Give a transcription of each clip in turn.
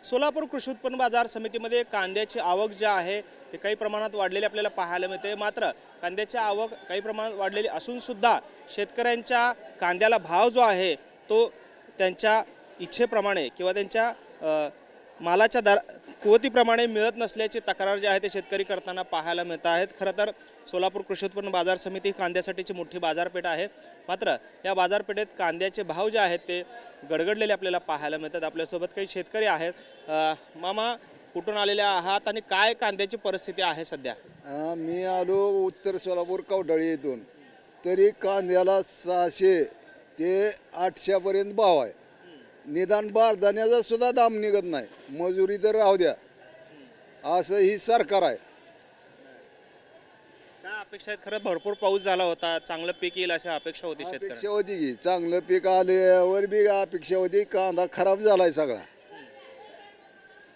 सोलापूर कृषी उत्पन्न बाजार समितीमध्ये कांद्याची आवक जी आहे ते काही प्रमाणात वाढलेली आपल्याला पाहायला मिळते। मात्र कांद्याची आवक काही प्रमाणात वाढलेली असून सुद्धा शेतकऱ्यांच्या कांद्याला भाव जो आहे तो त्यांच्या इच्छेप्रमाणे किंवा त्यांच्या मालाच्या दर कुवतीप्रमाणे मिळत नसल्याची तक्रार जी आहे ते शेतकरी करताना पाहायला मिळत आहेत। खरं तर सोलापूर कृषी उत्पन्न बाजार समिती कांद्यासाठीची मोठी बाजारपेठ आहे। मात्र या बाजारपेठेत कांद्याचे भाव जे आहेत ते गडगडलेले आपल्याला पाहायला मिळतात। आपल्यासोबत काही शेतकरी आहेत। मामा, कुठून आलेले आहात आणि काय कांद्याची परिस्थिती आहे सध्या? मी आलो उत्तर सोलापूर कवडाळी येथून। तरी कांद्याला 600 ते 800 पर्यंत भाव आहे। निदान बारदाण्याचा सुद्धा दाम निघत नाही, मजुरी तर राहू द्या, असं ही सरकार आहे। काय अपेक्षा आहेत? खरं भरपूर पाऊस झाला होता, चांगलं पीक येईल अशी अपेक्षा होती अपेक्षा शेतकऱ्यांना। होती की चांगलं पीक आल्यावर बी अपेक्षा होती। कांदा खराब झालाय सगळा,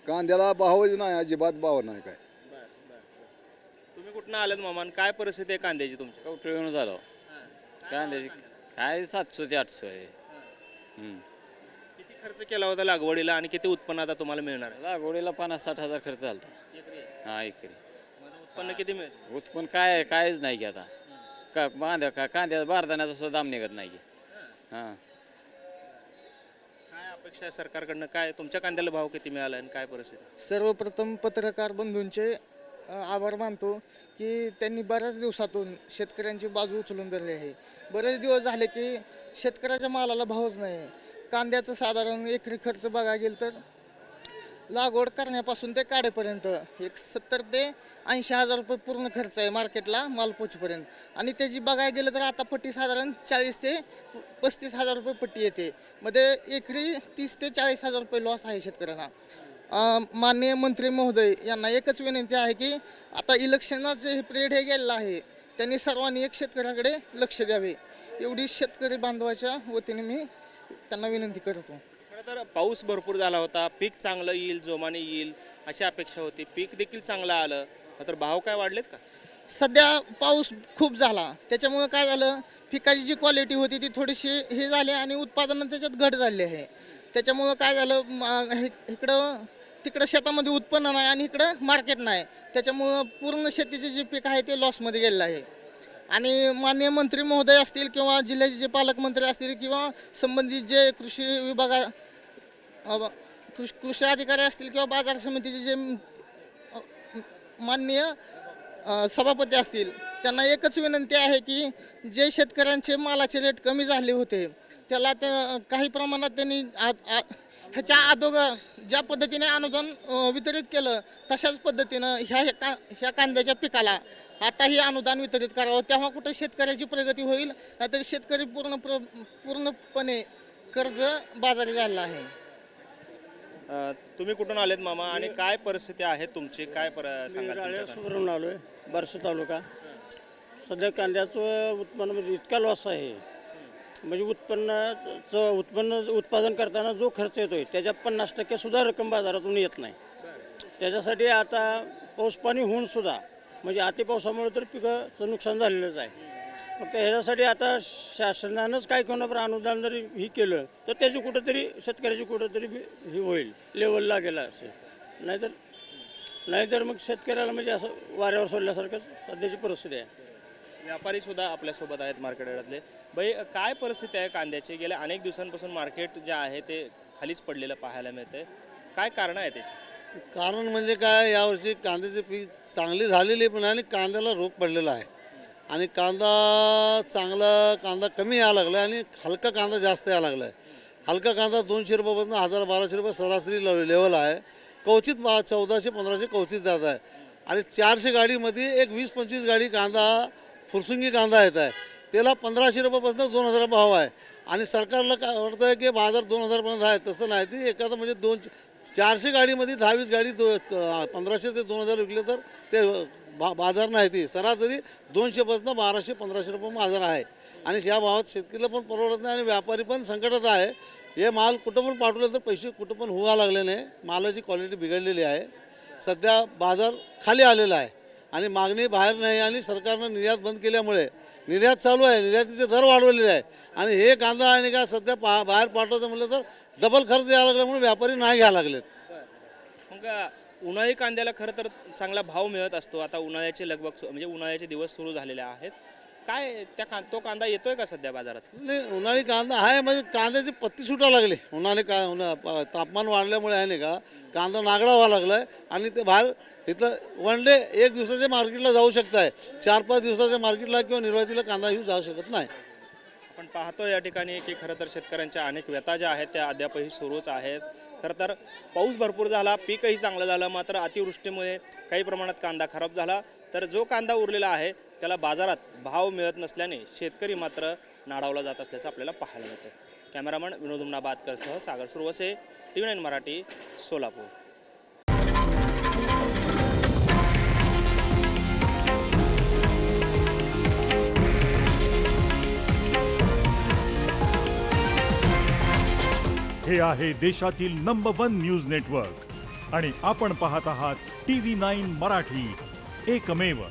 कांद्याला भावच नाही, अजिबात भाव नाही काय। तुम्ही कुठून आलात मामा? काय परिस्थिती आहे कांद्याची तुमची? कवठे झालो कांद्याची काय 700 ते 800 आहे। किती खर्च केला होता लागवडीला आणि किती उत्पन्न आता तुम्हाला मिळणार आहे? लागवडीला 50-60 हजार खर्च झाला। हा, एकरी उत्पन्न किती मिळेल? उत्पन्न कायच नाही की आता कांद्या बारदाण्याचा सुद्धा दाम निघत नाही की। हां, काय अपेक्षा आहे सरकारकडनं? काय तुमच्या कांद्याला भाव किती मिळाला आणि काय परिस्थिती? सर्वप्रथम पत्रकार बंधूंचे आभार मानतो की त्यांनी बऱ्याच दिवसातून शेतकऱ्यांची बाजू उचलून धरली आहे। बरेच दिवस झाले की शेतकऱ्याच्या मालाला भावच नाही। कांद्याचं साधारण एकरी खर्च बघायला गेलं तर लागवड करण्यापासून ते काढेपर्यंत एक 70 ते 80 हजार रुपये पूर्ण खर्च आहे मार्केटला माल पोचपर्यंत। आणि त्याची बघायला गेलं तर आता पट्टी साधारण 40 ते 35 हजार रुपये पट्टी येते, मध्ये एकरी 30 ते 40 हजार रुपये लॉस आहे शेतकऱ्यांना। माननीय मंत्री महोदय यांना एकच विनंती आहे की आता इलेक्शनाचे पिरियड हे गेलेलं आहे, त्यांनी सर्वांनी एक शेतकऱ्याकडे लक्ष द्यावे, एवढी शेतकरी बांधवाच्या वतीने मी त्यांना विनंती करतो। खरं तर पाऊस भरपूर झाला होता, पीक चांगलं येईल, जोमाने येईल अशी अपेक्षा होती, पीक देखील चांगलं आलं, मात्र भाव काय वाढलेत का? सध्या पाऊस खूप झाला, त्याच्यामुळे काय झालं, पिकाची जी क्वालिटी होती ती थोडीशी हे झाली आणि उत्पादन त्याच्यात घट झाली आहे। त्याच्यामुळं काय झालं, इकडं तिकडं शेतामध्ये उत्पन्न नाही आणि इकडं मार्केट नाही, त्याच्यामुळं पूर्ण शेतीचे जे पीक आहे ते लॉसमध्ये गेलेलं आहे। आणि माननीय मंत्री महोदय असतील किंवा जिल्ह्याचे जे पालकमंत्री असतील किंवा संबंधित जे कृषी कृषी अधिकारी असतील किंवा बाजार समितीचे जे माननीय सभापती असतील, त्यांना एकच विनंती आहे की जे शेतकऱ्यांचे मालाचे रेट कमी झाले होते त्याला काही प्रमाणात त्यांनी ह्याच्या अगोदर ज्या पद्धतीने अनुदान वितरित केलं तशाच पद्धतीनं ह्या कांद्याच्या पिकाला आताही अनुदान वितरित करावं, तेव्हा कुठे शेतकऱ्याची प्रगती होईल, नाहीतर शेतकरी पूर्णपणे कर्ज बाजारी झालेला आहे। तुम्ही कुठून आलेत मामा आणि काय परिस्थिती आहे तुमची? काय सुवरून आलोय बार्शी तालुका। सध्या कांद्याचं उत्पन्न म्हणजे इतका लॉस आहे, म्हणजे उत्पादन करताना जो खर्च येतोय त्याच्या 50% सुद्धा रक्कम बाजारातून येत नाही। त्याच्यासाठी आता पाऊस पाणी होऊन सुद्धा म्हणजे अति पावसामुळे तर पिकाचं नुकसान झालेलंच आहे। फक्त ह्याच्यासाठी आता शासनानंच काय कोणावर अनुदान जरी ही केलं तर त्याची कुठंतरी शेतकऱ्याची कुठंतरी ही होईल, लेवल लागेल असे, नाहीतर मग शेतकऱ्याला म्हणजे असं वाऱ्यावर सोडल्यासारखं सध्याची परिस्थिती आहे। व्यापारी सुद्धा आपल्यासोबत आहेत मार्केटमधले। बाई, काय परिस्थिती आहे कांद्याची? गेल्या अनेक दिवसांपासून मार्केट जे आहे ते खालीच पडलेलं पाहायला मिळते, काय कारण आहे ते? कारण म्हणजे काय, यावर्षी कांद्याचे पीक चांगली झालेली पण आणि कांद्याला रोग पडलेला आहे आणि कांदा कमी यायला लागला आणि हलका कांदा जास्त यायला लागला आहे। हलका कांदा 200 रुपयापासून 1000-1200 रुपये सरासरी लेवल आहे, कवचित 1400-1500 कवचित जात आहे आणि 400 गाडीमध्ये एक 20-25 गाडी कांदा फुरसुंगी कांदा येत आहे, त्याला 1500 रुपयापासून 2000 भाव आहे। आणि सरकारला काय वाटतं आहे की बाजार 2000पर्यंत आहे, तसं नाही, ती एखादं म्हणजे 400 गाडीमध्ये 10-20 गाडी 1500 ते 2000 विकले तर ते बाजार नाही, ती सरासरी 200 पासून 1200-1500 रुपये बाजार आहे। आणि या भावात शेतकऱ्याला पण परवडत नाही आणि व्यापारी पण संकटात आहे। हे माल कुठं पण पाठवलं तर पैसे कुठं पण व्हायला लागले नाही, मालाची क्वालिटी बिघडलेली आहे। सध्या बाजार खाली आलेला आहे आणि मागणी बाहेर नाही आणि सरकारनं निर्यात बंद केल्यामुळे निर्यात चालू आहे, निर्यातीचे दर वाढवलेले आहे आणि हे कांदा आणि का सध्या बाहेर पाठवायचं म्हटलं तर डबल खर्च यायला लागला म्हणून व्यापारी नाही घ्यायला लागलेत। मग उन्हाळी कांद्याला खरं तर चांगला भाव मिळत असतो. आता उन्हाळ्याचे लगभग म्हणजे उन्हाळ्याचे दिवस सुरू झालेले आहेत. काय तो कांदा येतोय का सध्या बाजारात? नाही उन्हाळी कांदा आहे म्हणजे कांद्याची पत्ती सुटायला लागली तापमान वाढल्यामुळे आहे नाही का कांदा नागडा व्हायला लागलाय आणि ते बाहेर इथलं वन डे एक दिवसाच्या मार्केटला जाऊ शकताय 4-5 दिवसाच्या मार्केटला किंवा निर्वातीला कांदा येऊ जाऊ शकत नाही. आपण पाहतो या ठिकाणी की खरं तर शेतकऱ्यांच्या अनेक व्यथा ज्या आहेत त्या अद्यापही सुरूच आहेत. खरं तर पाऊस भरपूर झाला, पीकही चांगलं झालं, मात्र अतिवृष्टीमुळे काही प्रमाणात कांदा खराब झाला. तर जो कांदा उरलेला आहे त्याला बाजारात भाव मिळत नसल्याने शेतकरी मात्र नाडावला जात असल्याचं आपल्याला पाहायला मिळतं. कॅमेरामन विनोद उमनाबादकरसह सागर सुरवसे, TV9 मराठी, सोलापूर. हे आहे देशातील नंबर 1 न्यूज नेटवर्क आणि आपण पाहत आहात TV9 मराठी, एकमेव.